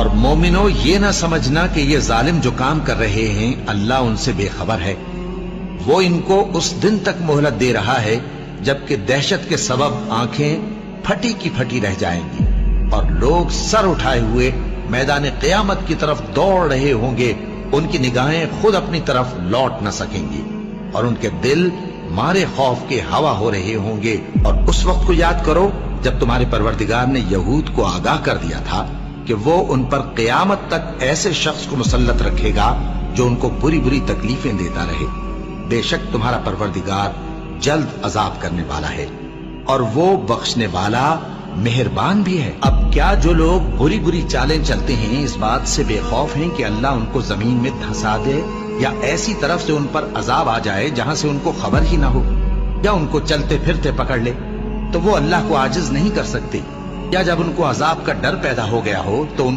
اور مومنو یہ نہ سمجھنا کہ یہ ظالم جو کام کر رہے ہیں اللہ ان سے بے خبر ہے، وہ ان کو اس دن تک مہلت دے رہا ہے جبکہ دہشت کے سبب آنکھیں پھٹی کی پھٹی رہ جائیں گی اور لوگ سر اٹھائے ہوئے میدان قیامت کی طرف دوڑ رہے ہوں گے، ان کی نگاہیں خود اپنی طرف لوٹ نہ سکیں گی اور ان کے دل مارے خوف کے ہوا ہو رہے ہوں گے۔ اور اس وقت کو یاد کرو جب تمہارے پروردگار نے یہود کو آگاہ کر دیا تھا کہ وہ ان پر قیامت تک ایسے شخص کو مسلط رکھے گا جو ان کو بری بری تکلیفیں دیتا رہے۔ بے شک تمہارا پروردگار جلد عذاب کرنے والا ہے اور وہ بخشنے والا مہربان بھی ہے۔ اب کیا جو لوگ بری بری چالیں چلتے ہیں اس بات سے بے خوف ہیں کہ اللہ ان کو زمین میں دھسا دے یا ایسی طرف سے ان پر عذاب آ جائے جہاں سے ان کو خبر ہی نہ ہو، یا ان کو چلتے پھرتے پکڑ لے تو وہ اللہ کو عاجز نہیں کر سکتے، یا جب ان کو عذاب کا ڈر پیدا ہو گیا ہو تو ان